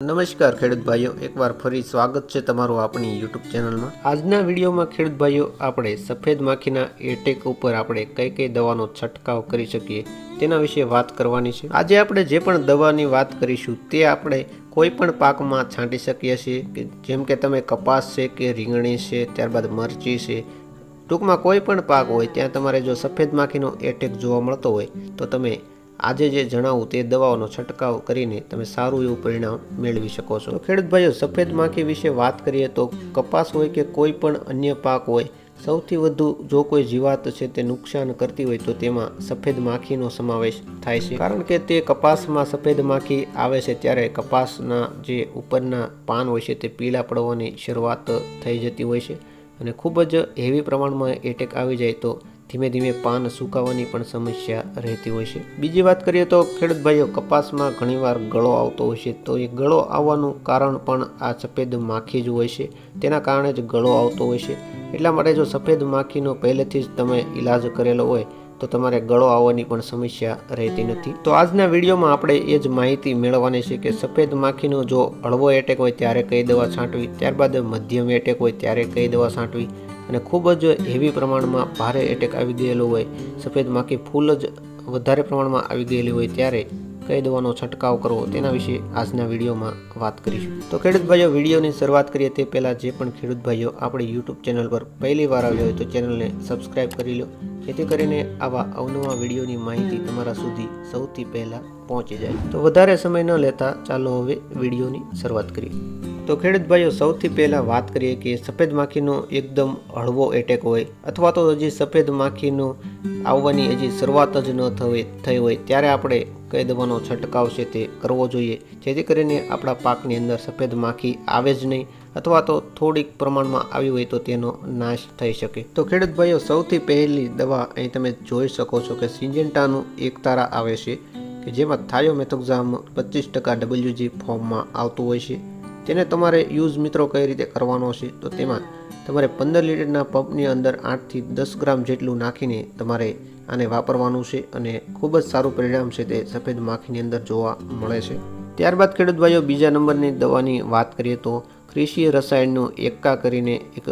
નમસ્કાર ખેડૂત ભાઈઓ, એકવાર ફરી સ્વાગત છે તમારું આપણી યુટ્યુબ ચેનલમાં। આજના વિડીયોમાં ખેડૂત ભાઈઓ આપણે સફેદ માખીના એટેક ઉપર આપણે કઈ કઈ દવાનો છંટકાવ કરી શકીએ તેના વિશે વાત કરવાની છે। આજે આપણે જે પણ દવાની વાત કરીશું તે આપણે કોઈ પણ પાકમાં છાંટી શકીએ છીએ કે જેમ કે તમે કપાસ છે કે રીંગણી છે, ત્યારબાદ મરચી છે, ટૂંકમાં કોઈ પણ પાક હોય ત્યાં તમારે જો સફેદ માખીનો એટેક જોવા મળતો હોય તો તમે આજે જે જણાવું તે દવાઓનો છંટકાવ કરીને તમે સારું એવું પરિણામ મેળવી શકો છો। તો ખેડૂત ભાઈઓ, સફેદ માખી વિશે વાત કરીએ તો કપાસ હોય કે કોઈ પણ અન્ય પાક હોય, સૌથી વધુ જો કોઈ જીવાત છે તે નુકસાન કરતી હોય તો તેમાં સફેદ માખીનો સમાવેશ થાય છે। કારણ કે તે કપાસમાં સફેદ માખી આવે છે ત્યારે કપાસના જે ઉપરના પાન હોય છે તે પીળા પડવાની શરૂઆત થઈ જતી હોય છે અને ખૂબ જ હેવી પ્રમાણમાં એટેક આવી જાય તો ધીમે ધીમે પાન સુકાવાની પણ સમસ્યા રહેતી હોય છે। બીજી વાત કરીએ તો ખેડૂત ભાઈઓ, કપાસમાં ઘણીવાર ગળો આવતો હોય છે તો એ ગળો આવવાનું કારણ પણ આ સફેદ માખી જ હોય છે, તેના કારણે જ ગળો આવતો હોય છે। એટલા માટે જો સફેદ માખીનો પહેલેથી જ તમે ઈલાજ કરેલો હોય તો તમારે ગળો આવવાની પણ સમસ્યા રહેતી નથી। તો આજના વિડીયોમાં આપણે એ જ માહિતી મેળવવાની છે કે સફેદ માખીનો જો હળવો એટેક હોય ત્યારે કઈ દવા છાંટવી, ત્યારબાદ મધ્યમ એટેક હોય ત્યારે કઈ દવા છાંટવી અને ખૂબ જ હેવી પ્રમાણમાં ભારે એટેક આવી ગયેલો હોય, સફેદ માખી ફૂલ જ વધારે પ્રમાણમાં આવી ગયેલી હોય ત્યારે કઈ દવાનો છંટકાવ કરવો તેના વિશે આજના વિડીયોમાં વાત કરીશું। તો ખેડૂત ભાઈઓ, વિડીયોની શરૂઆત કરીએ તે પહેલાં જે પણ ખેડૂત ભાઈઓ આપણી યુટ્યુબ ચેનલ પર પહેલી વાર આવ્યા હોય તો ચેનલને સબસ્ક્રાઈબ કરી લો, જેથી કરીને આવા અવનવા વિડીયોની માહિતી તમારા સુધી સૌથી પહેલાં પહોંચી જાય। તો વધારે સમય ન લેતા ચાલો હવે વિડીયોની શરૂઆત કરીએ। તો ખેડૂત ભાઈઓ, સૌથી પહેલાં વાત કરીએ કે સફેદ માખીનો એકદમ હળવો એટેક હોય અથવા તો હજી સફેદ માખીનો આવવાની હજી શરૂઆત જ ન થઈ હોય ત્યારે આપણે કઈ દવાનો છંટકાવ છે તે કરવો જોઈએ, જેથી કરીને આપણા પાકની અંદર સફેદ માખી આવે જ નહીં અથવા તો થોડીક પ્રમાણમાં આવી હોય તો તેનો નાશ થઈ શકે। તો ખેડૂત ભાઈઓ, સૌથી પહેલી દવા અહીં તમે જોઈ શકો છો કે સિંજેન્ટાનું એક તારા આવે છે કે જેમાં થાયોમેથોક્ઝામ 25% WG ફોર્મમાં આવતું હોય છે। તેને તમારે યુઝ મિત્રો કઈ રીતે કરવાનો છે તો તેમાં તમારે 15 લીટરના પંપની અંદર 8 થી 10 ગ્રામ જેટલું નાખીને તમારે આને વાપરવાનું છે અને ખૂબ જ સારું પરિણામ છે તે સફેદ માખીની અંદર જોવા મળે છે। ત્યારબાદ ખેડૂત ભાઈઓ, બીજા નંબરની દવાની વાત કરીએ તો કૃષિ રસાયણનું એક્કા કરીને એક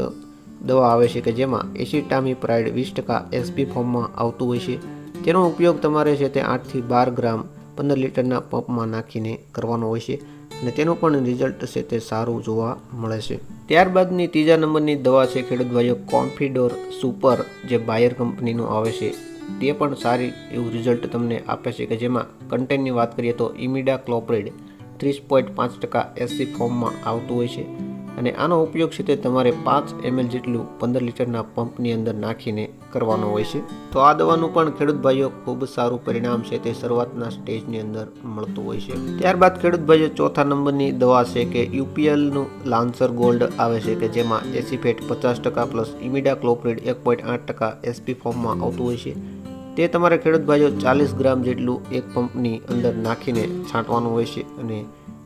દવા આવે છે કે જેમાં એસિટામિપ્રાઇડ 20% SP ફોર્મમાં આવતું હોય છે। તેનો ઉપયોગ તમારે છે તે 8 થી 12 ગ્રામ 15 લીટરના પંપમાં નાખીને કરવાનો હોય છે અને તેનું પણ રિઝલ્ટ છે તે સારું જોવા મળે છે। ત્યારબાદની ત્રીજા નંબરની દવા છે ખેડૂત ભાઈઓ કોન્ફિડોર સુપર, જે બાયર કંપનીનું આવે છે, તે પણ સારી એવું રિઝલ્ટ તમને આપે છે કે જેમાં કન્ટેન્ટની વાત કરીએ તો ઇમિડાક્લોપ્રિડ 30.5% SC ફોર્મમાં આવતું હોય છે અને આનો ઉપયોગ છે તે તમારે 5 ml જેટલું 15 લીટરના પંપની અંદર નાખીને કરવાનો હોય છે। તો આ દવાનું પણ ખેડૂત ભાઈઓ ખૂબ સારું પરિણામ છે તે શરૂઆતના સ્ટેજની અંદર મળતું હોય છે। ત્યારબાદ ખેડૂત ભાઈઓ, ચોથા નંબરની દવા છે કે UPLનું લાન્સર ગોલ્ડ આવે છે કે જેમાં એસિફેટ 50% પ્લસ ઇમિડાક્લોપ્રિડ 1.8% SP ફોર્મમાં આવતું હોય છે। તે તમારે ખેડૂત ભાઈઓ 40 ગ્રામ જેટલું એક પંપની અંદર નાખીને છાંટવાનું હોય છે અને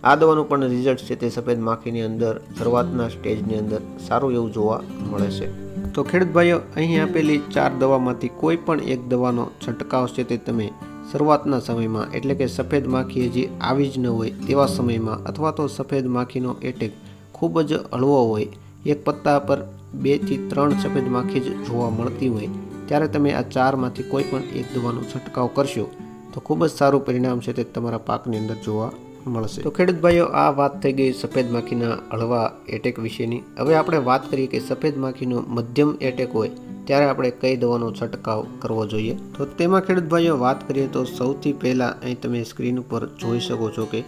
આ દવાનું પણ રિઝલ્ટ છે તે સફેદ માખીની અંદર શરૂઆતના સ્ટેજની અંદર સારું એવું જોવા મળે છે। તો ખેડૂત ભાઈઓ, અહીં આપેલી 4 દવામાંથી કોઈ પણ એક દવાનો છંટકાવ છે તે તમે શરૂઆતના સમયમાં એટલે કે સફેદ માખી હજી આવી જ ન હોય તેવા સમયમાં અથવા તો સફેદ માખીનો એટેક ખૂબ જ હળવો હોય, એક પત્તા પર 2 થી 3 સફેદ માખી જ જોવા મળતી હોય ત્યારે તમે આ 4માંથી કોઈ પણ એક દવાનો છંટકાવ કરશો તો ખૂબ જ સારું પરિણામ છે તે તમારા પાકની અંદર જોવા મળશે। તો ખેડૂત ભાઈઓ, આ વાત થઈ ગઈ સફેદ માખીના હળવા એટેક વિશેની। હવે આપણે વાત કરીએ કે સફેદ માખીનો મધ્યમ એટેક હોય ત્યારે આપણે કઈ દવાનો છંટકાવ કરવો જોઈએ। તો તેમાં ખેડૂત ભાઈઓ વાત કરીએ તો સૌથી પહેલાં અહીં તમે સ્ક્રીન ઉપર જોઈ શકો છો કે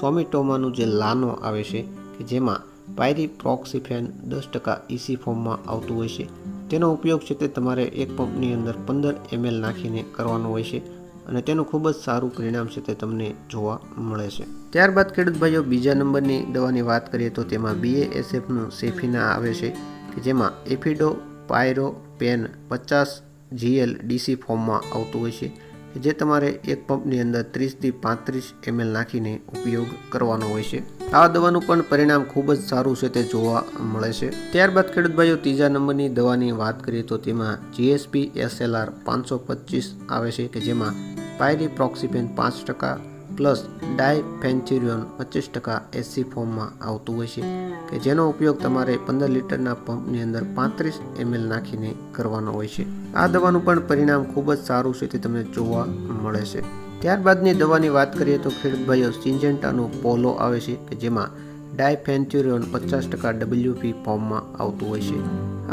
સોમિટોમાનું જે લાનો આવે છે કે જેમાં પાયરીપ્રોક્સિફેન 10% EC ફોર્મમાં આવતું હોય છે। તેનો ઉપયોગ છે તે તમારે એક પંપની અંદર 15 ml નાખીને કરવાનો હોય છે અને તેનું ખૂબ જ સારું પરિણામ છે તે તમને જોવા મળે છે। ત્યારબાદ ખેડૂત ભાઈઓ, બીજા નંબરની દવાની વાત કરીએ તો તેમાં BASFનું સેફિના આવે છે કે જેમાં એફિડો પાયરોપેન 50 GL DC ફોર્મમાં આવતું હોય છે કે જે તમારે એક પંપની અંદર 30 થી 35 ml નાખીને ઉપયોગ કરવાનો હોય છે। આ દવાનું પણ પરિણામ ખૂબ જ સારું છે તે જોવા મળે છે। ત્યારબાદ ખેડૂત ભાઈઓ, ત્રીજા નંબરની દવાની વાત કરીએ તો તેમાં GSP SLR 525 આવે છે કે જેમાં પાયરીપ્રોક્સિફેન 5% પ્લસ ડાયફેન્ચ્યુરિયન 25% એસી ફોર્મમાં આવતું હોય છે કે જેનો ઉપયોગ તમારે 15 લીટરના પંપની અંદર 35 ml નાખીને કરવાનો હોય છે. આ દવાનું પણ પરિણામ ખૂબ જ સારું છે તે તમને જોવા મળે છે. ત્યારબાદની દવાની વાત કરીએ તો ખેડૂત ભાઈઓ સિન્જેન્ટાનું પોલો આવે છે કે જેમાં ડાયફેન્ચ્યુરિયન 50% WP ફોર્મમાં આવતું હોય છે.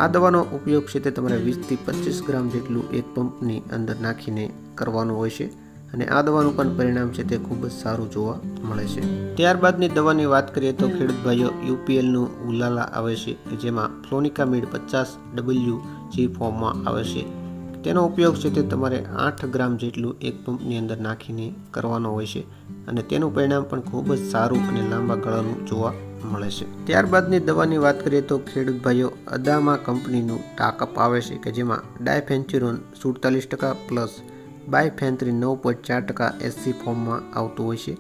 આ દવાનો ઉપયોગ છે તે તમારે 20 થી 25 ગ્રામ જેટલું એક પંપની અંદર નાખીને કરવાનું હોય છે અને આ દવાનું પણ પરિણામ છે તે ખૂબ જ સારું જોવા મળે છે. ત્યારબાદની દવાની વાત કરીએ તો ખેડૂત ભાઈઓ UPLનું ઉલાલા આવે છે કે જેમાં ફ્લોનિકામિડ 50 WG ફોર્મમાં આવે છે. તેનો ઉપયોગ છે તે તમારે 8 ગ્રામ જેટલું એક પંપની અંદર નાખીને કરવાનો હોય છે અને તેનું પરિણામ પણ ખૂબ જ સારું અને લાંબા ગાળાનું જોવા મળે છે. ત્યારબાદની દવાની વાત કરીએ તો ખેડૂત ભાઈઓ અદામા કંપનીનું ટાકઅપ આવે છે કે જેમાં ડાયફેન્ચ્યુરિયન 47% પ્લસ બાયફેન્થ્રીન 9.4% એસસી ફોર્મમાં આવતું હોય છે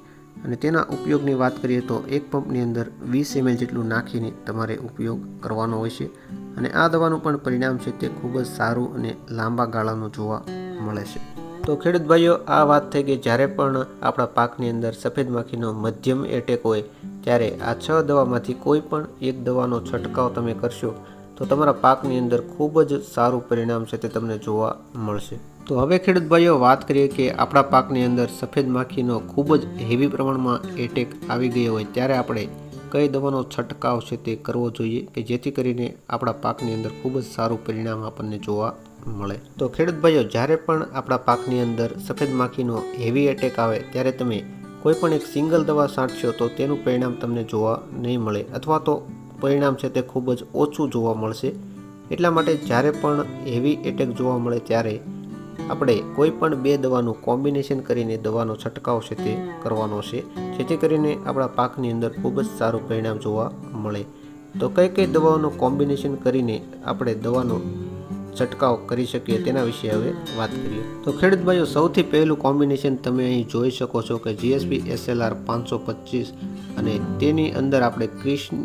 અને તેના ઉપયોગની વાત કરીએ તો એક પંપની અંદર 20 ml જેટલું નાખીને તમારે ઉપયોગ કરવાનો હોય છે અને આ દવાનું પણ પરિણામ છે તે ખૂબ જ સારું અને લાંબા ગાળાનું જોવા મળે છે. તો ખેડૂત ભાઈઓ આ વાત થઈ કે જ્યારે પણ આપણા પાકની અંદર સફેદ માખીનો મધ્યમ એટેક હોય ત્યારે આ 6 દવામાંથી કોઈ પણ એક દવાનો છંટકાવ તમે કરશો તો તમારા પાકની અંદર ખૂબ જ સારું પરિણામ છે તે તમને જોવા મળશે. તો હવે ખેડૂત ભાઈઓ વાત કરીએ કે આપણા પાકની અંદર સફેદ માખીનો ખૂબ જ હેવી પ્રમાણમાં એટેક આવી ગયો હોય ત્યારે આપણે કઈ દવાનો છંટકાવ છે તે કરવો જોઈએ કે જેથી કરીને આપણા પાકની અંદર ખૂબ જ સારું પરિણામ આપણને જોવા મળે. તો ખેડૂત ભાઈઓ જ્યારે પણ આપણા પાકની અંદર સફેદ માખીનો હેવી એટેક આવે ત્યારે તમે કોઈ પણ એક સિંગલ દવા છાંટશો તો તેનું પરિણામ તમને જોવા નહીં મળે અથવા તો પરિણામ છે તે ખૂબ જ ઓછું જોવા મળશે. એટલા માટે જ્યારે પણ હેવી એટેક જોવા મળે ત્યારે આપણે કોઈ પણ 2 દવાનું કોમ્બિનેશન કરીને દવાનો છંટકાવ છે તે કરવાનો છે જેથી કરીને આપણા પાકની અંદર ખૂબ જ સારું પરિણામ જોવા મળે. તો કઈ દવાઓનું કોમ્બિનેશન કરીને આપણે દવાનો છંટકાવ કરી શકીએ તેના વિશે હવે વાત કરીએ. તો ખેડૂત ભાઈઓ સૌથી પહેલું કોમ્બિનેશન તમે અહીં જોઈ શકો છો કે GSP SLR 525 અને તેની અંદર આપણે ક્રિષ્ન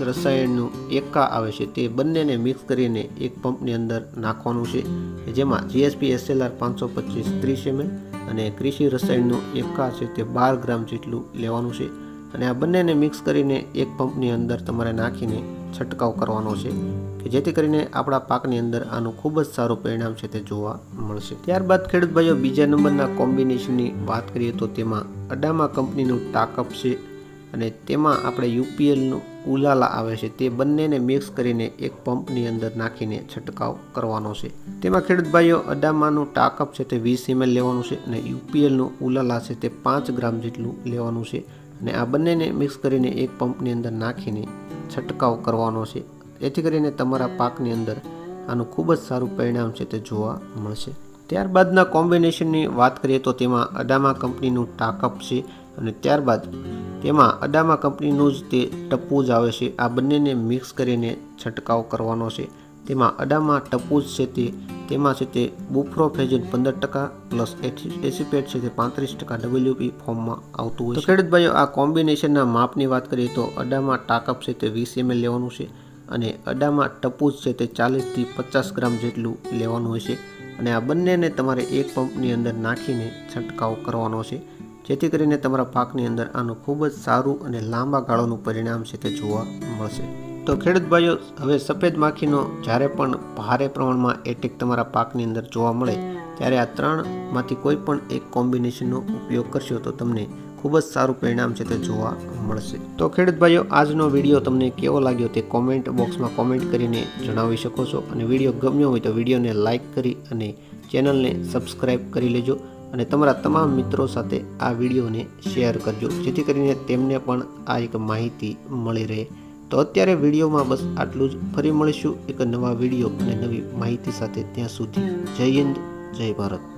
રસાયણનું એકા આવે છે તે બંનેને મિક્સ કરીને એક પંપની અંદર નાખવાનું છે જેમાં GSP SLR 525 30 ml અને કૃષિ રસાયણનું એકા છે તે 12 ગ્રામ જેટલું લેવાનું છે અને આ બંનેને મિક્સ કરીને એક પંપની અંદર તમારે નાખીને છંટકાવ કરવાનો છે કે જેથી કરીને આપણા પાકની અંદર આનું ખૂબ જ સારું પરિણામ છે તે જોવા મળશે. ત્યારબાદ ખેડૂત ભાઈઓ બીજા નંબરના કોમ્બિનેશનની વાત કરીએ તો તેમાં અડામા કંપનીનું ટાકઅપ છે અને તેમાં આપણે UPLનું ઉલાલા આવે છે તે બંનેને મિક્સ કરીને એક પંપની અંદર નાખીને છંટકાવ કરવાનો છે. તેમાં ખેડૂત ભાઈઓ અડામાનું ટાકઅપ છે તે 20 ml લેવાનું છે અને UPLનું ઉલાલા છે તે 5 ગ્રામ જેટલું લેવાનું છે અને આ બંનેને મિક્સ કરીને એક પંપની અંદર નાખીને છંટકાવ કરવાનો છે જેથી કરીને તમારા પાકની અંદર આનું ખૂબ જ સારું પરિણામ છે તે જોવા મળશે. ત્યારબાદના કોમ્બિનેશનની વાત કરીએ તો તેમાં અડામા કંપનીનું ટાકઅપ છે અને ત્યારબાદ તેમાં અડામા કંપનીનું જ તે ટપુજ આવે છે. આ બંનેને મિક્સ કરીને છંટકાવ કરવાનો છે. તેમાં અડામા ટપુજ છે તેમાં છે તે બુપ્રોફેઝિન 15% પ્લસ એસિપેટ છે તે 35% WP ફોર્મમાં આવતું હોય છે. તો ખેડૂત ભાઈઓ આ કોમ્બિનેશનના માપની વાત કરીએ તો અડામા ટાકઅપ છે તે 20 ml લેવાનું છે અને અડામા ટપુજ છે તે 40 થી 50 ગ્રામ જેટલું લેવાનું હોય છે અને આ બંનેને તમારે એક પંપની અંદર નાખીને છંટકાવ કરવાનો છે જેથી કરીને તમારા પાકની અંદર આનું ખૂબ જ સારું અને લાંબા ગાળાનું પરિણામ છે તે જોવા મળશે. તો ખેડૂત ભાઈઓ હવે સફેદ માખીનો જ્યારે પણ ભારે પ્રમાણમાં એટેક તમારા પાકની અંદર જોવા મળે ત્યારે આ 3માંથી કોઈ પણ એક કોમ્બિનેશનનો ઉપયોગ કરશો તો તમને ખૂબ જ સારું પરિણામ છે તે જોવા મળશે. તો ખેડૂત ભાઈઓ આજનો વિડીયો તમને કેવો લાગ્યો તે કોમેન્ટ બોક્સમાં કોમેન્ટ કરીને જણાવી શકો છો અને વિડીયો ગમ્યો હોય તો વિડીયોને લાઇક કરી અને ચેનલને સબસ્ક્રાઈબ કરી લેજો અને તમારા તમામ મિત્રો સાથે આ વિડીયોને શેર કરજો જેથી કરીને તેમને પણ આ એક માહિતી મળી રહે. તો અત્યારે વિડીયોમાં બસ આટલું જ. ફરી મળીશું એક નવા વિડીયો અને નવી માહિતી સાથે. ત્યાં સુધી જય હિન્દ, જય ભારત.